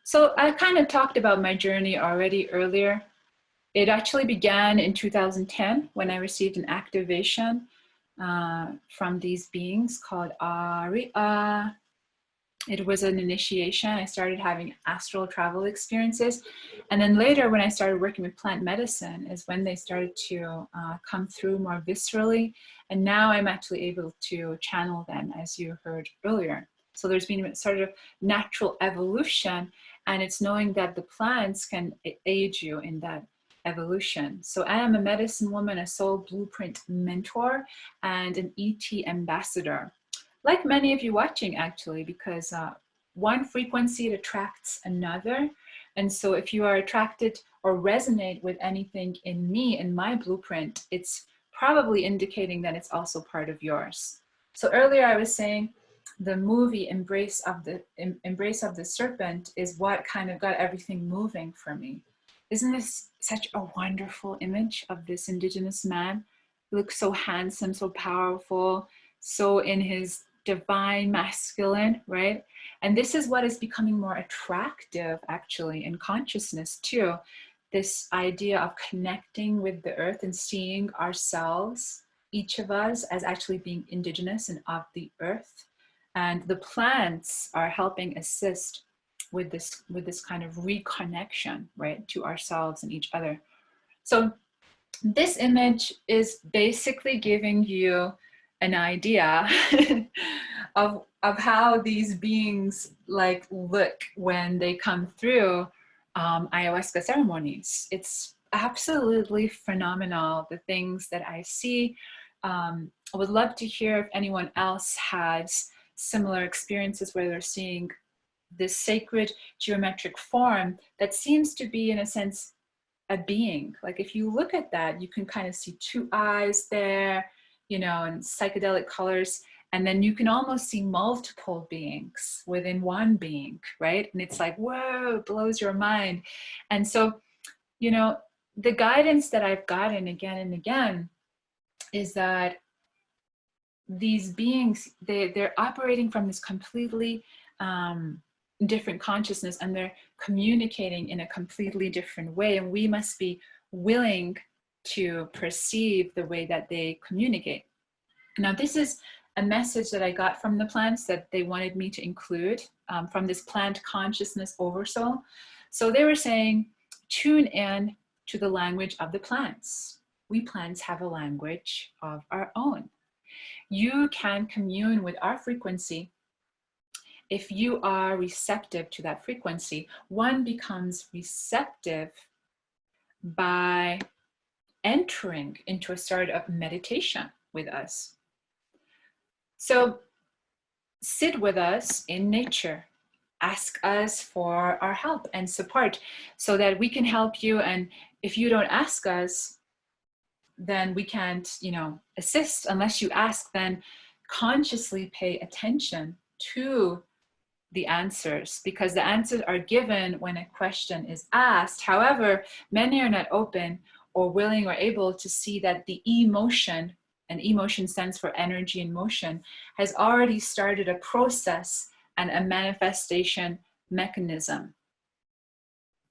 So I kind of talked about my journey already earlier. It actually began in 2010 when I received an activation from these beings called Aria. It was an initiation. I started having astral travel experiences. And then later when I started working with plant medicine is when they started to come through more viscerally. And now I'm actually able to channel them, as you heard earlier. So there's been a sort of natural evolution, and it's knowing that the plants can aid you in that evolution. So I am a medicine woman, a soul blueprint mentor, and an ET ambassador. Like many of you watching, actually, because one frequency attracts another. And so if you are attracted or resonate with anything in me, in my blueprint, it's probably indicating that it's also part of yours. So earlier I was saying the movie Embrace of the Serpent is what kind of got everything moving for me. Isn't this such a wonderful image of this indigenous man? He looks so handsome, so powerful, so in his divine masculine, right? And this is what is becoming more attractive actually in consciousness too. This idea of connecting with the earth and seeing ourselves, each of us, as actually being indigenous and of the earth. And the plants are helping assist with this kind of reconnection, right, to ourselves and each other. So this image is basically giving you an idea of how these beings like look when they come through ayahuasca ceremonies. It's absolutely phenomenal, the things that I see. I would love to hear if anyone else has similar experiences where they're seeing this sacred geometric form that seems to be, in a sense, a being. Like if you look at that, you can kind of see two eyes there, you know, and psychedelic colors. And then you can almost see multiple beings within one being, right? And it's like, whoa, it blows your mind. And so, you know, the guidance that I've gotten again and again is that these beings, they're operating from this completely different consciousness, and they're communicating in a completely different way. And we must be willing to perceive the way that they communicate. Now, this is a message that I got from the plants that they wanted me to include from this plant consciousness oversoul. So they were saying, tune in to the language of the plants. We plants have a language of our own. You can commune with our frequency. If you are receptive to that frequency, one becomes receptive by entering into a sort of meditation with us. So sit with us in nature, ask us for our help and support so that we can help you. And if you don't ask us, then we can't, you know, assist. Unless you ask, then consciously pay attention to the answers, because the answers are given when a question is asked. However, many are not open or willing or able to see that the emotion, and emotion stands for energy and motion, has already started a process and a manifestation mechanism.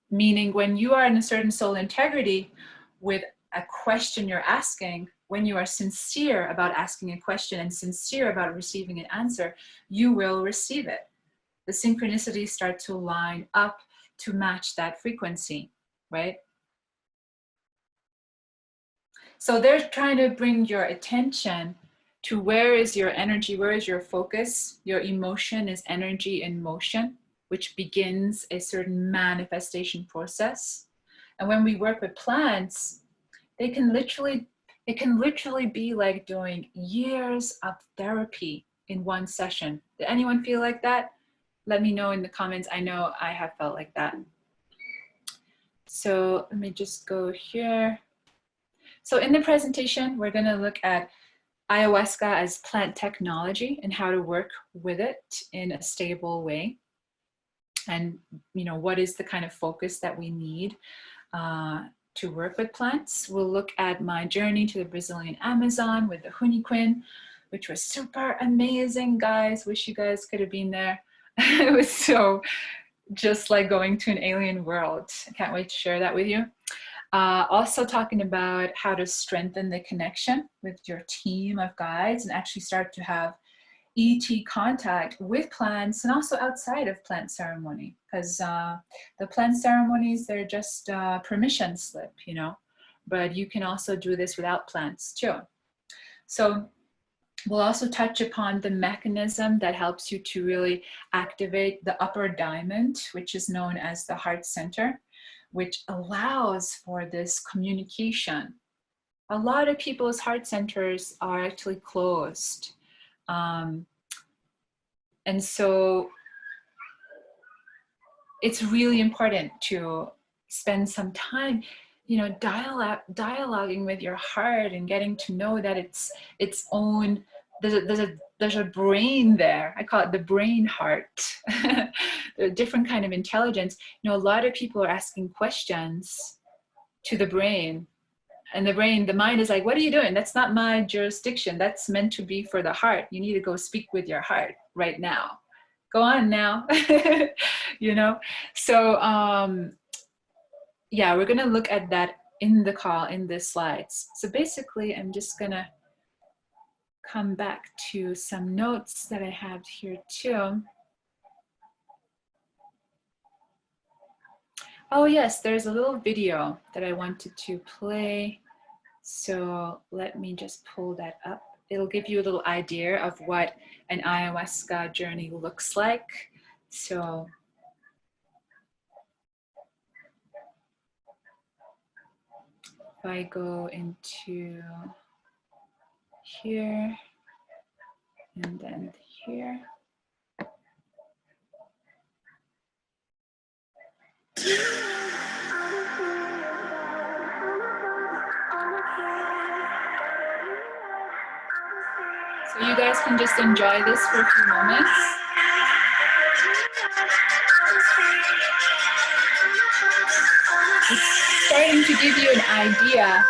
Meaning when you are in a certain soul integrity with a question you're asking, when you are sincere about asking a question and sincere about receiving an answer, you will receive it. The synchronicities start to line up to match that frequency, right? So they're trying to bring your attention to where is your energy, where is your focus. Your emotion is energy in motion, which begins a certain manifestation process. And when we work with plants, it can literally be like doing years of therapy in one session. Did anyone feel like that? Let me know in the comments. I know I have felt like that. So let me just go here. So in the presentation, we're going to look at ayahuasca as plant technology and how to work with it in a stable way. And, you know, what is the kind of focus that we need to work with plants. We'll look at my journey to the Brazilian Amazon with the Huniquin, which was super amazing, guys. Wish you guys could have been there. It was so just like going to an alien world. I can't wait to share that with you. Also talking about how to strengthen the connection with your team of guides and actually start to have ET contact with plants and also outside of plant ceremony, because the plant ceremonies, they're just permission slip, you know, but you can also do this without plants too. So we'll also touch upon the mechanism that helps you to really activate the upper diamond, which is known as the heart center, which allows for this communication. A lot of people's heart centers are actually closed. And so it's really important to spend some time, you know, dialoguing with your heart and getting to know that it's its own, there's a brain there. I call it the brain heart. A different kind of intelligence. You know, a lot of people are asking questions to the brain, and the mind is like, what are you doing? That's not my jurisdiction. That's meant to be for the heart. You need to go speak with your heart right now. Go on now. You know? So yeah, we're gonna look at that in the call, in the slides. So basically, I'm just gonna come back to some notes that I have here too. Oh yes, there's a little video that I wanted to play. So let me just pull that up. It'll give you a little idea of what an ayahuasca journey looks like. So if I go into here and then here. So you guys can just enjoy this for a few moments. It's starting to give you an idea .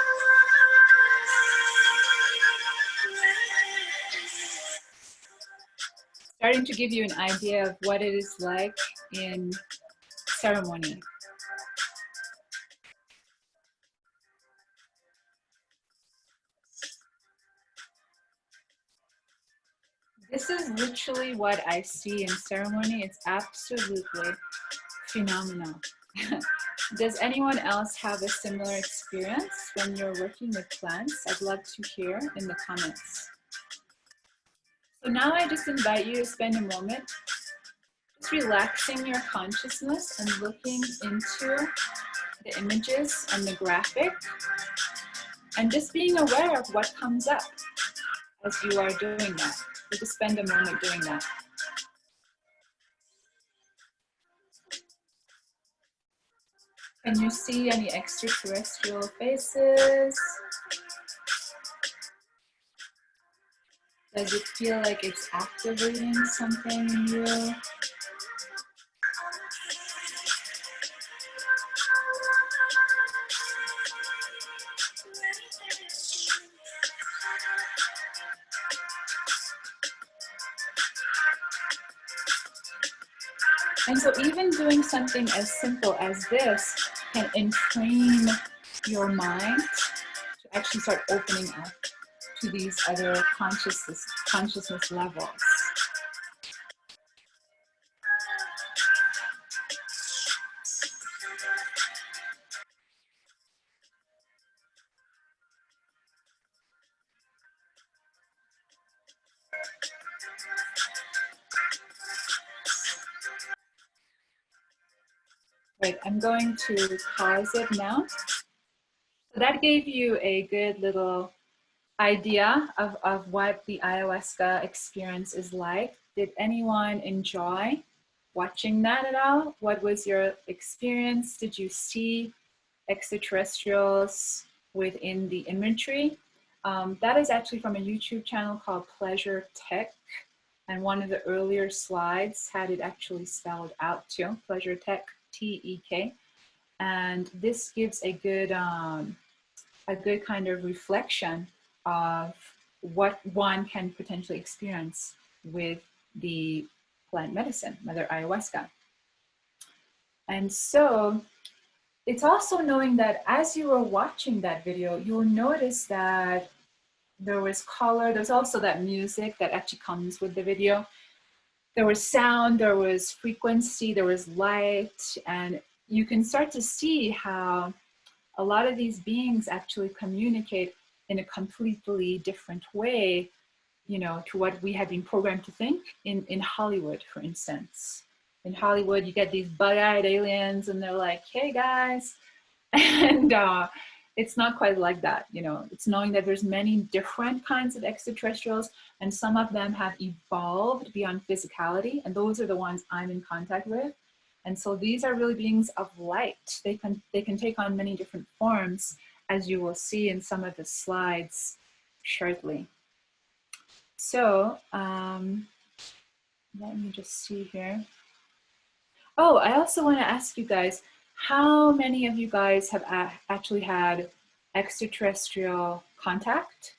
Starting to give you an idea of what it is like in ceremony. This is literally what I see in ceremony. It's absolutely phenomenal. Does anyone else have a similar experience when you're working with plants? I'd love to hear in the comments. So now I just invite you to spend a moment just relaxing your consciousness and looking into the images and the graphic and just being aware of what comes up as you are doing that. You just spend a moment doing that. Can you see any extraterrestrial faces? Does it feel like it's activating something in you? And so even doing something as simple as this can entrain your mind to actually start opening up to these other consciousness levels. Right, I'm going to pause it now. So that gave you a good little idea of what the ayahuasca experience is like. Did anyone enjoy watching that at all? What was your experience? Did you see extraterrestrials within the imagery? That is actually from a YouTube channel called Pleasure Tech. And one of the earlier slides had it actually spelled out too, Pleasure Tech, T-E-K. And this gives a good kind of reflection of what one can potentially experience with the plant medicine, Mother Ayahuasca. And so it's also knowing that as you were watching that video, you'll notice that there was color. There's also that music that actually comes with the video. There was sound, there was frequency, there was light, and you can start to see how a lot of these beings actually communicate in a completely different way, you know, to what we have been programmed to think in Hollywood, for instance. In Hollywood, you get these bug-eyed aliens and they're like, hey guys, and it's not quite like that. You know, it's knowing that there's many different kinds of extraterrestrials, and some of them have evolved beyond physicality, and those are the ones I'm in contact with. And so these are really beings of light. They can take on many different forms, as you will see in some of the slides shortly. So let me just see here. Oh, I also want to ask you guys, how many of you guys have actually had extraterrestrial contact?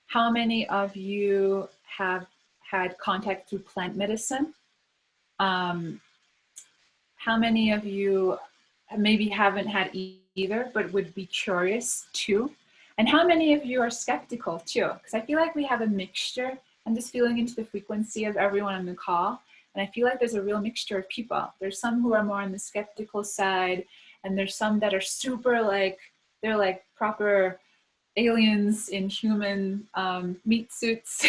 How many of you have had contact through plant medicine? How many of you maybe haven't had either, but would be curious too? And how many of you are skeptical too? Because I feel like we have a mixture. I'm just feeling into the frequency of everyone on the call. And I feel like there's a real mixture of people. There's some who are more on the skeptical side, and there's some that are super like, they're like proper aliens in human meat suits.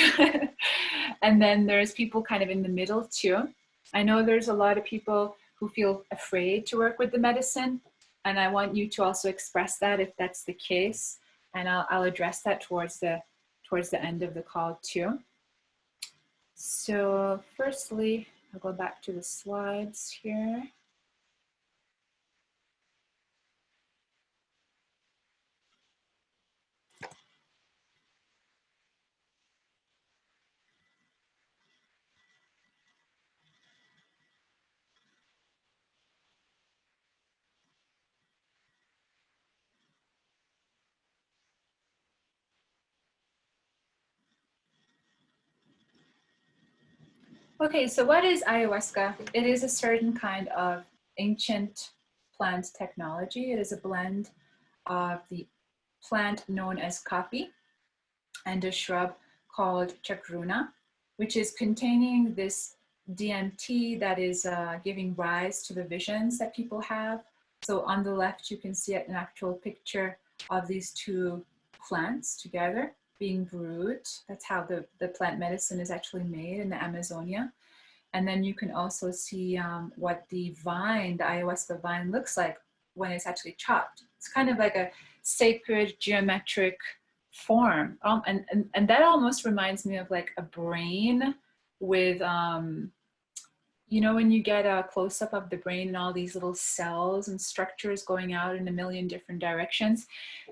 And then there's people kind of in the middle too. I know there's a lot of people who feel afraid to work with the medicine, and I want you to also express that if that's the case, and I'll address that towards the end of the call too. So firstly, I'll go back to the slides here. Okay, so what is ayahuasca? It is a certain kind of ancient plant technology. It is a blend of the plant known as kapi and a shrub called chacruna, which is containing this DMT that is giving rise to the visions that people have. So on the left, you can see an actual picture of these two plants together being brewed. That's how the plant medicine is actually made in the Amazonia. And then you can also see what the vine, the ayahuasca vine, looks like when it's actually chopped. It's kind of like a sacred geometric form. And that almost reminds me of like a brain with, you know, when you get a close-up of the brain and all these little cells and structures going out in a million different directions,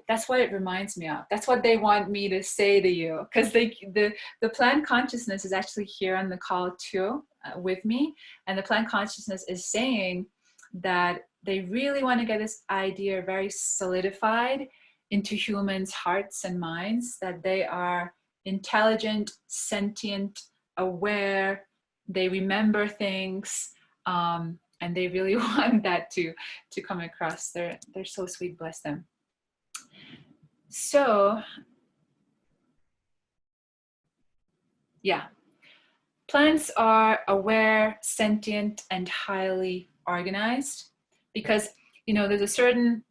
that's what it reminds me of. That's what they want me to say to you, because the plant consciousness is actually here on the call too with me, and the plant consciousness is saying that they really want to get this idea very solidified into humans' hearts and minds, that they are intelligent, sentient, aware, they remember things, and they really want that to come across. They're so sweet, bless them. So yeah, plants are aware, sentient, and highly organized, because, you know, there's a certain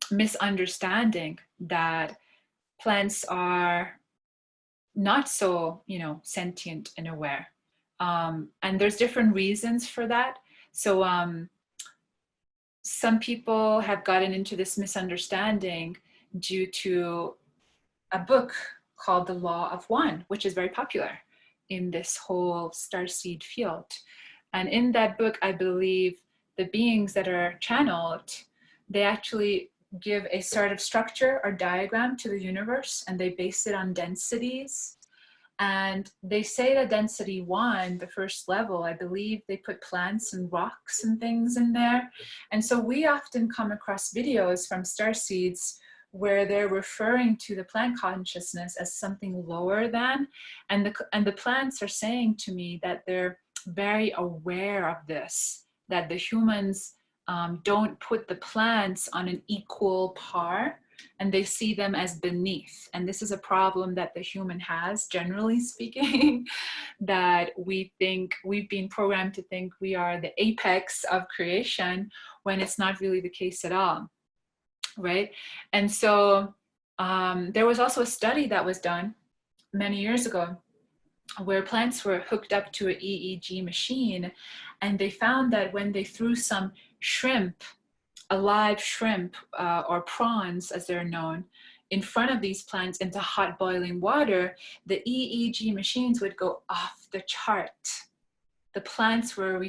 misunderstanding that plants are not so, you know, sentient and aware. And there's different reasons for that. So some people have gotten into this misunderstanding due to a book called The Law of One, which is very popular in this whole starseed field. And in that book, I believe the beings that are channeled, they actually give a sort of structure or diagram to the universe, and they base it on densities. And they say that density 1, the first level, I believe they put plants and rocks and things in there. And so we often come across videos from starseeds where they're referring to the plant consciousness as something lower than, and the plants are saying to me that they're very aware of this, that the humans don't put the plants on an equal par, and they see them as beneath. And this is a problem that the human has, generally speaking, that we think we've been programmed to think we are the apex of creation when it's not really the case at all, right? And so there was also a study that was done many years ago where plants were hooked up to an EEG machine, and they found that when they threw some shrimp, alive shrimp or prawns as they're known, in front of these plants into hot boiling water, the EEG machines would go off the chart. The plants were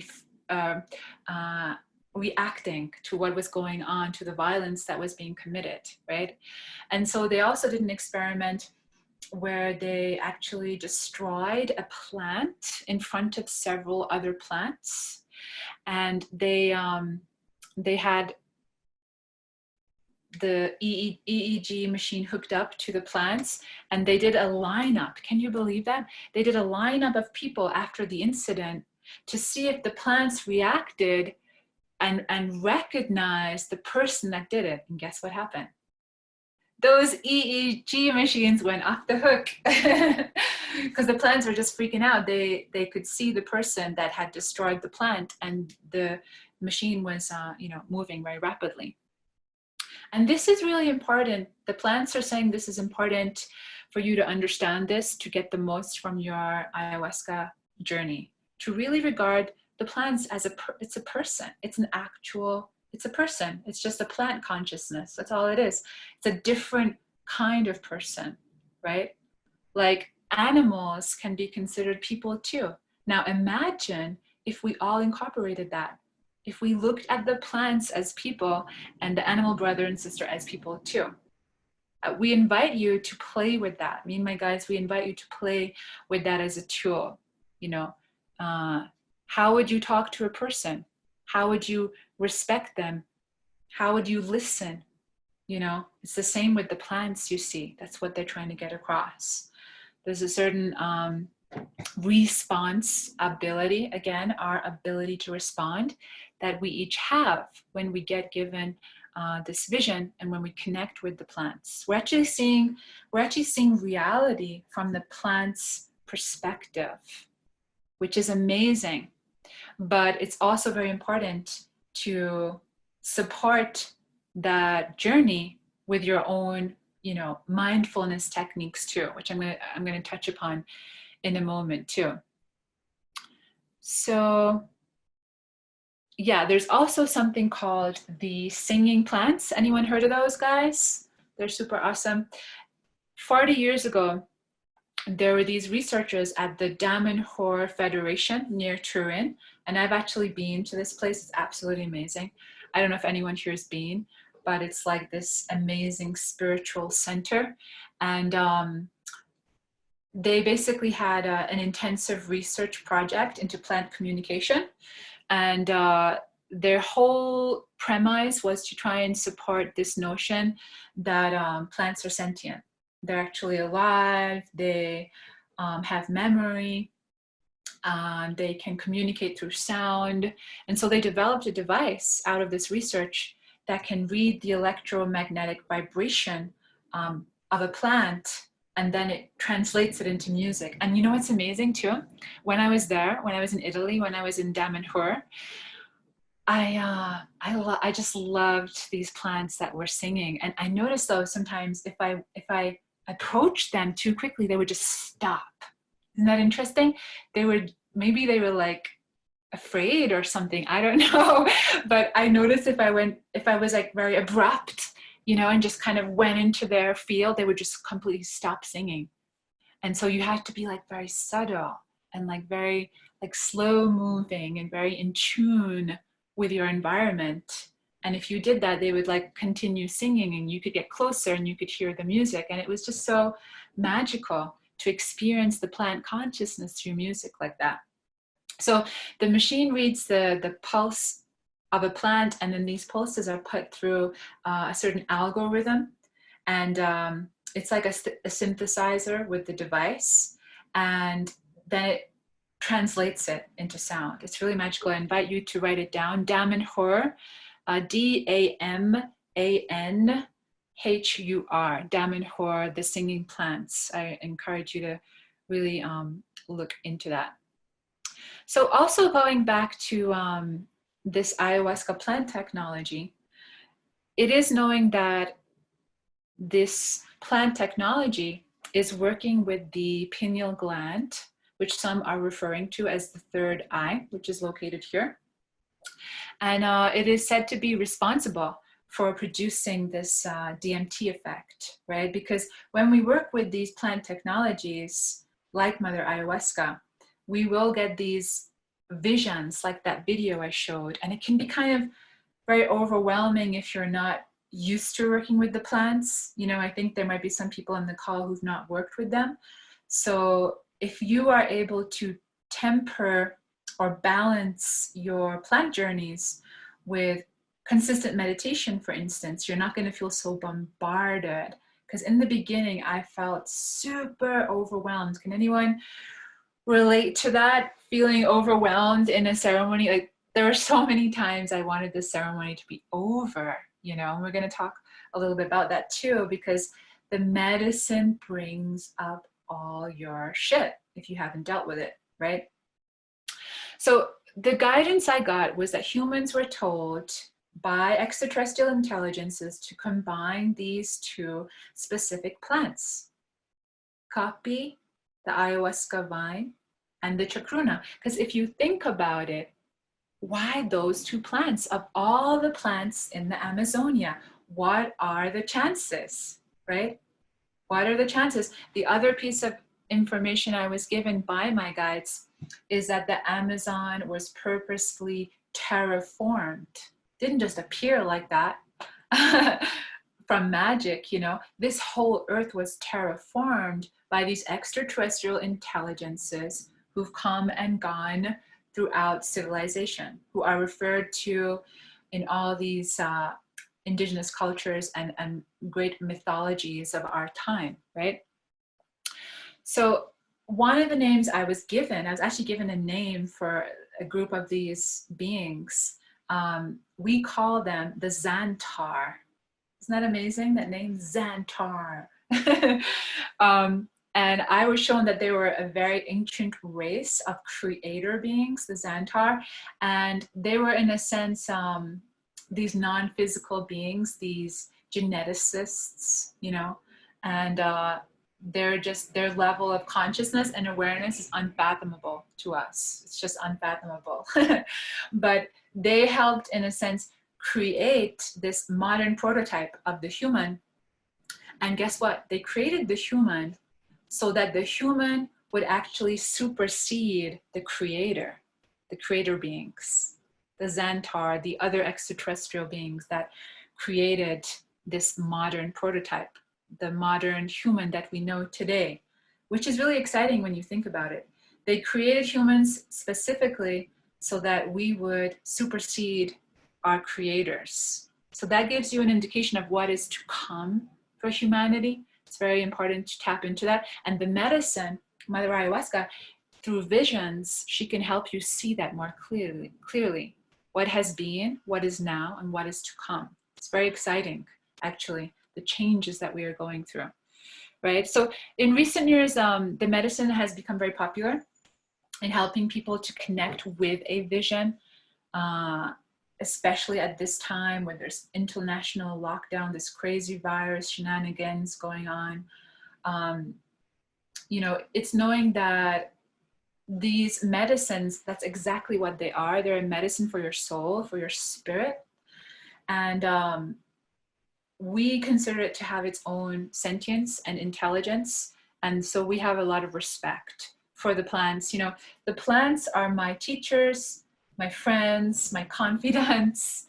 reacting to what was going on, to the violence that was being committed, right? And so they also did an experiment where they actually destroyed a plant in front of several other plants, and they had the EEG machine hooked up to the plants, and they did a lineup. Can you believe that? They did a lineup of people after the incident to see if the plants reacted and recognized the person that did it. And guess what happened? Those EEG machines went off the hook because the plants were just freaking out. They could see the person that had destroyed the plant, and the machine was moving very rapidly. And this is really important. The plants are saying this is important for you to understand this, to get the most from your ayahuasca journey, to really regard the plants as it's a person. It's a person. It's just a plant consciousness. That's all it is. It's a different kind of person, right? Like animals can be considered people too. Now imagine if we all incorporated that. If we looked at the plants as people and the animal brother and sister as people too. We invite you to play with that. Me and my guides, we invite you to play with that as a tool. How would you talk to a person? How would you respect them? How would you listen? It's the same with the plants you see. That's what they're trying to get across. There's a certain response ability, again, our ability to respond, that we each have when we get given this vision and when we connect with the plants. We're actually seeing reality from the plant's perspective, which is amazing. But it's also very important to support that journey with your own, mindfulness techniques too, which I'm going to touch upon in a moment too. So yeah, there's also something called the singing plants. Anyone heard of those guys? They're super awesome. 40 years ago, there were these researchers at the Damanhur Federation near Turin, and I've actually been to this place. It's absolutely amazing. I don't know if anyone here has been, but it's like this amazing spiritual center. And they basically had an intensive research project into plant communication. And their whole premise was to try and support this notion that plants are sentient. They're actually alive, they have memory, they can communicate through sound. And so they developed a device out of this research that can read the electromagnetic vibration of a plant, and then it translates it into music. And you know what's amazing too? When I was there, when I was in Italy, when I was in Damanhur, I just loved these plants that were singing. And I noticed though, sometimes if I approached them too quickly, they would just stop. Isn't that interesting? Maybe they were like afraid or something, I don't know. But I noticed if I was like very abrupt, and just kind of went into their field, they would just completely stop singing. And so you had to be like very subtle and like very like slow moving and very in tune with your environment. And if you did that, they would like continue singing, and you could get closer and you could hear the music. And it was just so magical to experience the plant consciousness through music like that. So the machine reads the pulse of a plant, and then these pulses are put through a certain algorithm, and it's like a synthesizer with the device, and then it translates it into sound. It's really magical. I invite you to write it down. Damanhur, Damanhur, Damanhur, the singing plants. I encourage you to really look into that. So also going back to this ayahuasca plant technology, it is knowing that this plant technology is working with the pineal gland, which some are referring to as the third eye, which is located here. And it is said to be responsible for producing this DMT effect, right? Because when we work with these plant technologies, like Mother Ayahuasca, we will get these visions like that video I showed. And it can be kind of very overwhelming if you're not used to working with the plants. You know, I think there might be some people on the call who've not worked with them. So if you are able to temper or balance your plant journeys with consistent meditation, for instance, you're not going to feel so bombarded. Because in the beginning, I felt super overwhelmed. Can anyone relate to that? Feeling overwhelmed in a ceremony? Like, there were so many times I wanted the ceremony to be over, you know, and we're going to talk a little bit about that too, because the medicine brings up all your shit if you haven't dealt with it, right? So the guidance I got was that humans were told by extraterrestrial intelligences to combine these two specific plants, Kapi, the ayahuasca vine, and the chacruna. Because if you think about it, why those two plants? Of all the plants in the Amazonia, what are the chances, right? What are the chances? The other piece of information I was given by my guides is that the Amazon was purposefully terraformed. Didn't just appear like that from magic, you know. This whole earth was terraformed by these extraterrestrial intelligences who've come and gone throughout civilization, who are referred to in all these indigenous cultures and great mythologies of our time, right? So one of the names I was actually given a name for a group of these beings. We call them the Xantar. Isn't that amazing, that name, Xantar? And I was shown that they were a very ancient race of creator beings, the Xantar, and they were in a sense these non-physical beings, these geneticists, you know, and their level of consciousness and awareness is unfathomable to us. It's just unfathomable. But they helped, in a sense, create this modern prototype of the human. And guess what? They created the human so that the human would actually supersede the creator beings, the Xantar, the other extraterrestrial beings that created this modern prototype, the modern human that we know today, which is really exciting when you think about it. They created humans specifically so that we would supersede our creators. So that gives you an indication of what is to come for humanity. It's very important to tap into that. And the medicine, Mother Ayahuasca, through visions, she can help you see that more clearly. What has been, what is now, and what is to come. It's very exciting, actually, the changes that we are going through, right? So in recent years, the medicine has become very popular in helping people to connect with a vision, especially at this time when there's international lockdown, this crazy virus shenanigans going on. You know, it's knowing that these medicines, that's exactly what they are. They're a medicine for your soul, for your spirit. And we consider it to have its own sentience and intelligence. And so we have a lot of respect for the plants. You know, the plants are my teachers, my friends, my confidants.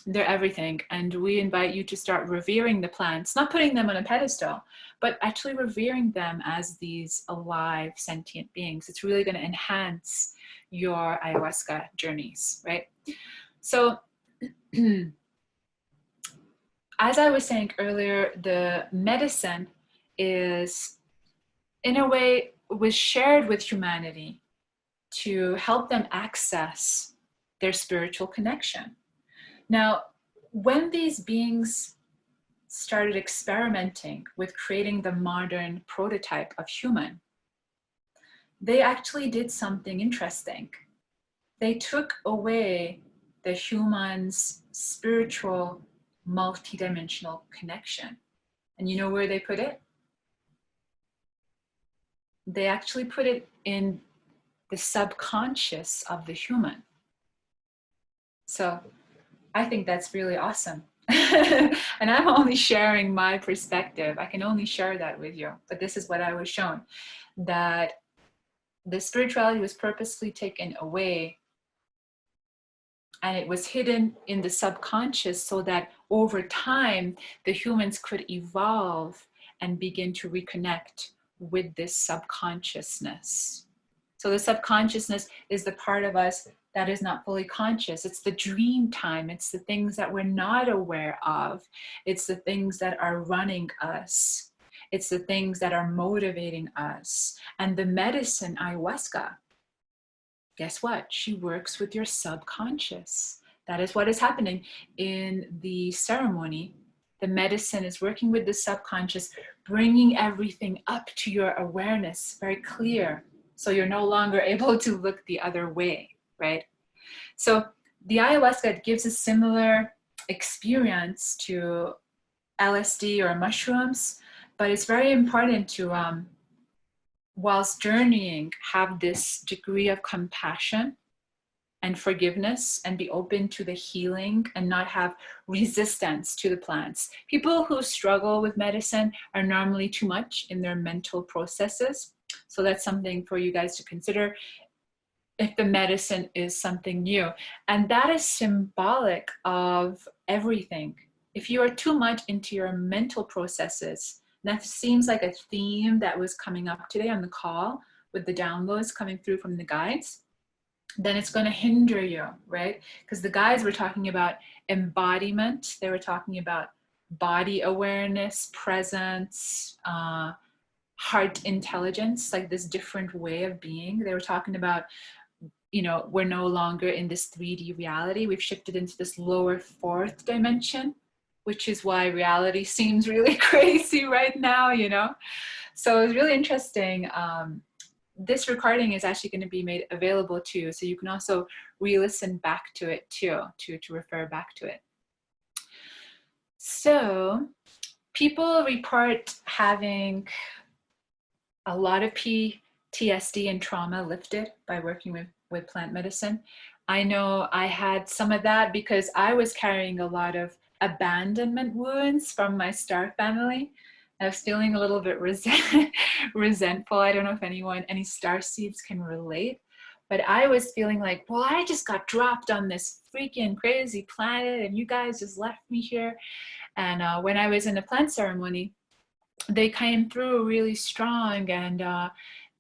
They're everything. And we invite you to start revering the plants, not putting them on a pedestal, but actually revering them as these alive, sentient beings. It's really going to enhance your ayahuasca journeys, right? So as I was saying earlier, the medicine is, in a way, was shared with humanity to help them access their spiritual connection. Now, when these beings started experimenting with creating the modern prototype of human, they actually did something interesting. They took away the human's spiritual multidimensional connection. And you know where they put it? They actually put it in the subconscious of the human. So I think that's really awesome. And I'm only sharing my perspective. I can only share that with you. But this is what I was shown, that the spirituality was purposely taken away and it was hidden in the subconscious so that over time the humans could evolve and begin to reconnect with this subconsciousness. So the subconsciousness is the part of us that is not fully conscious. It's the dream time. It's the things that we're not aware of. It's the things that are running us. It's the things that are motivating us. And the medicine, ayahuasca, guess what? She works with your subconscious. That is what is happening in the ceremony. The medicine is working with the subconscious, bringing everything up to your awareness, very clear. So you're no longer able to look the other way, right? So the ayahuasca gives a similar experience to LSD or mushrooms, but it's very important to, whilst journeying, have this degree of compassion and forgiveness and be open to the healing and not have resistance to the plants. People who struggle with medicine are normally too much in their mental processes. So that's something for you guys to consider if the medicine is something new. And that is symbolic of everything. If you are too much into your mental processes, that seems like a theme that was coming up today on the call with the downloads coming through from the guides, then it's going to hinder you, right? Because the guides were talking about embodiment. They were talking about body awareness, presence, heart intelligence, like this different way of being. They were talking about, you know, we're no longer in this 3D reality. We've shifted into this lower fourth dimension, which is why reality seems really crazy right now, you know? So it's really interesting. This recording is actually going to be made available too, so you can also re-listen back to it too, to refer back to it. So people report having a lot of PTSD and trauma lifted by working with plant medicine. I know I had some of that because I was carrying a lot of abandonment wounds from my star family. I was feeling a little bit resentful. I don't know if any star seeds can relate, but I was feeling like, well, I just got dropped on this freaking crazy planet and you guys just left me here. And when I was in the plant ceremony, they came through really strong and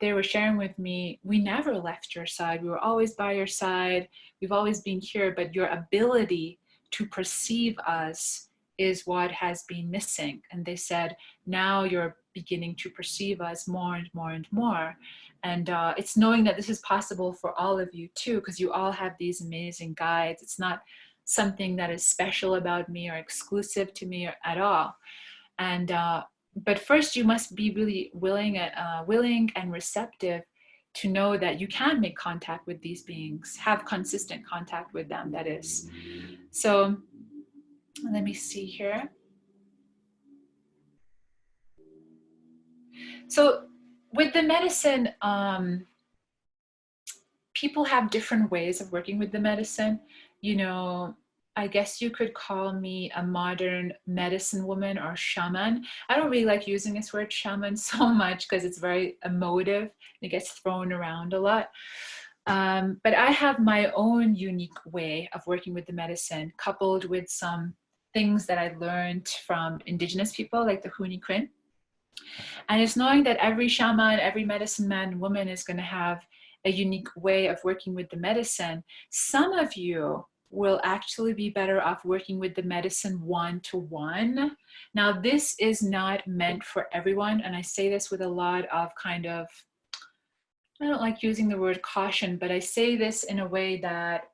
they were sharing with me, we never left your side. We were always by your side. We've always been here, but your ability to perceive us is what has been missing. And they said, now you're beginning to perceive us more and more and more. And it's knowing that this is possible for all of you too, because you all have these amazing guides. It's not something that is special about me or exclusive to me at all. And but first you must be really willing and receptive to know that you can make contact with these beings, have consistent contact with them, that is. So let me see here. So with the medicine, people have different ways of working with the medicine. You know, I guess you could call me a modern medicine woman or shaman. I don't really like using this word shaman so much because it's very emotive. It gets thrown around a lot. But I have my own unique way of working with the medicine, coupled with some things that I learned from indigenous people like the Huni Krin. And it's knowing that every shaman, every medicine man and woman is going to have a unique way of working with the medicine. Some of you will actually be better off working with the medicine one-to-one. Now, this is not meant for everyone. And I say this with a lot of kind of, I don't like using the word caution, but I say this in a way that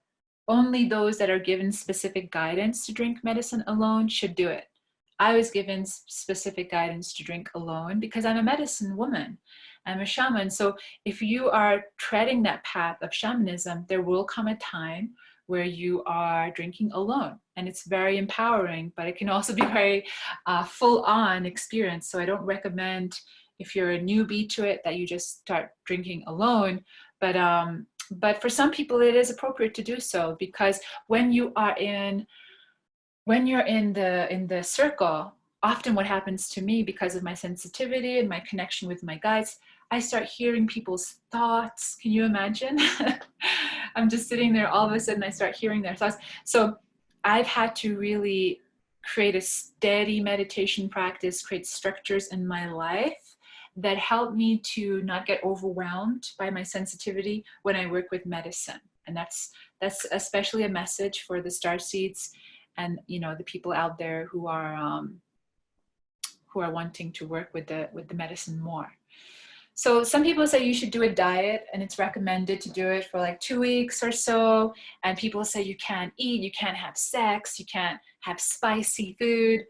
only those that are given specific guidance to drink medicine alone should do it. I was given specific guidance to drink alone because I'm a medicine woman. I'm a shaman. So if you are treading that path of shamanism, there will come a time where you are drinking alone. And it's very empowering, but it can also be very full-on experience. So I don't recommend, if you're a newbie to it, that you just start drinking alone. But for some people, it is appropriate to do so, because when you're in the circle, often what happens to me, because of my sensitivity and my connection with my guides, I start hearing people's thoughts. Can you imagine? I'm just sitting there, all of a sudden I start hearing their thoughts. So I've had to really create a steady meditation practice, create structures in my life that help me to not get overwhelmed by my sensitivity when I work with medicine. And that's especially a message for the starseeds and, you know, the people out there who are wanting to work with the medicine more. So some people say you should do a diet, and it's recommended to do it for like 2 weeks or so. And people say you can't eat, you can't have sex, you can't have spicy food.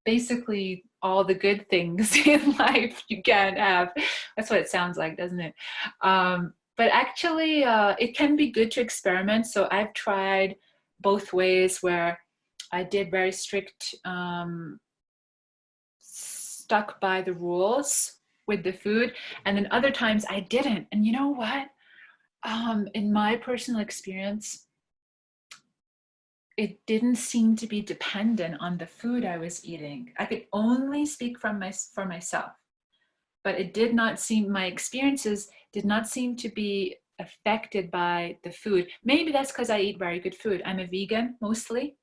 Basically, all the good things in life you can't have. That's what it sounds like, doesn't it? But actually, it can be good to experiment. So I've tried both ways, where I did very strict, stuck by the rules with the food, and then other times I didn't. And you know what? In my personal experience, it didn't seem to be dependent on the food I was eating. I could only speak for myself, but it did not seem, my experiences did not seem to be affected by the food. Maybe that's because I eat very good food. I'm a vegan mostly.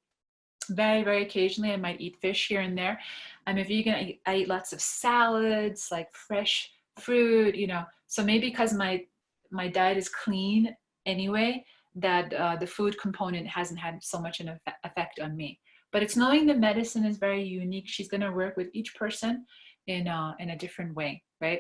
Very, very occasionally I might eat fish here and there. I'm a vegan. I eat lots of salads, like fresh fruit, you know. So maybe because my diet is clean anyway, that the food component hasn't had so much an effect on me. But it's knowing the medicine is very unique. She's going to work with each person in a different way, right?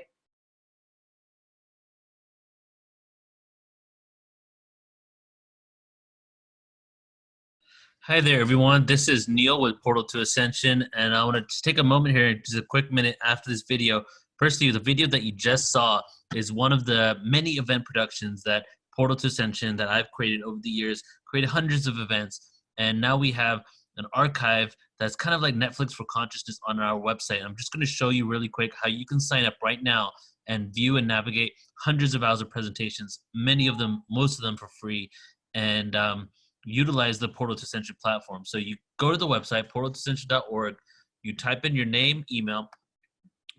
Hi there, everyone. This is Neil with Portal to Ascension, and I want to just take a moment here, just a quick minute after this video. Firstly, the video that you just saw is one of the many event productions that Portal to Ascension that I've created over the years, created hundreds of events, and now we have an archive that's kind of like Netflix for consciousness on our website. I'm just going to show you really quick how you can sign up right now and view and navigate hundreds of hours of presentations, many of them, most of them for free, and utilize the Portal to Ascension platform. So you go to the website, portaltoascension.org, you type in your name, email.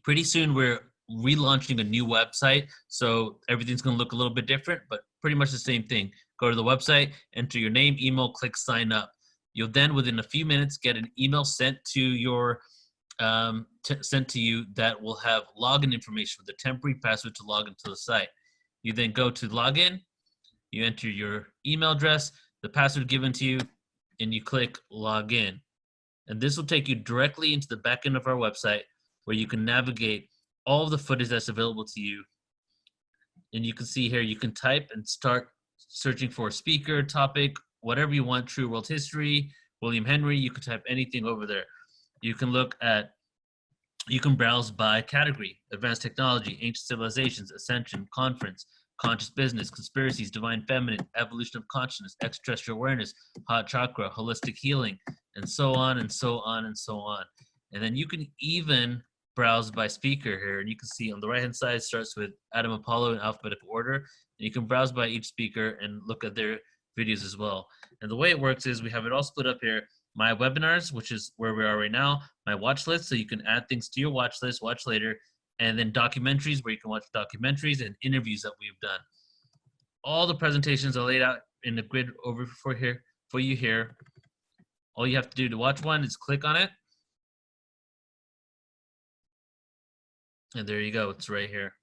Pretty soon we're relaunching a new website, so everything's going to look a little bit different, but pretty much the same thing. Go to the website, enter your name, email, click sign up. You'll then, within a few minutes, get an email sent to your sent to you that will have login information with a temporary password to log into the site. You then go to login, you enter your email address, the password given to you, and you click login. And this will take you directly into the back end of our website, where you can navigate all of the footage that's available to you. And you can see here, you can type and start searching for a speaker, topic, whatever you want, true world history, William Henry. You can type anything over there. You can browse by category: advanced technology, ancient civilizations, ascension, conference, conscious business, conspiracies, divine feminine, evolution of consciousness, extraterrestrial awareness, hot chakra, holistic healing, and so on and so on and so on. And then you can even browse by speaker here, and you can see on the right hand side starts with Adam Apollo in alphabetical order, and you can browse by each speaker and look at their videos as well. And the way it works is we have it all split up here: my webinars, which is where we are right now, my watch list, so you can add things to your watch list, watch later, and then documentaries, where you can watch documentaries, and interviews that we've done. All the presentations are laid out in a grid over for you here. All you have to do to watch one is click on it. And there you go, it's right here.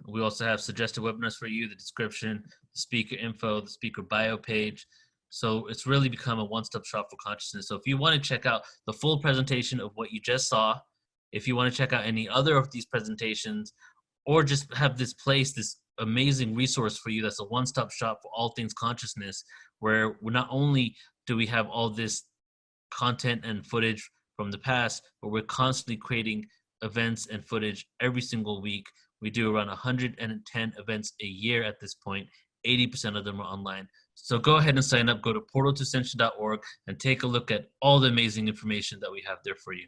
We also have suggested webinars for you, the description, the speaker info, the speaker bio page. So it's really become a one-stop shop for consciousness. So if you want to check out the full presentation of what you just saw, if you want to check out any other of these presentations, or just have this place, this amazing resource for you that's a one-stop shop for all things consciousness, where we're not only do we have all this content and footage from the past, but we're constantly creating events and footage every single week. We do around 110 events a year at this point. 80% of them are online. So go ahead and sign up. Go to portaltoscension.org and take a look at all the amazing information that we have there for you.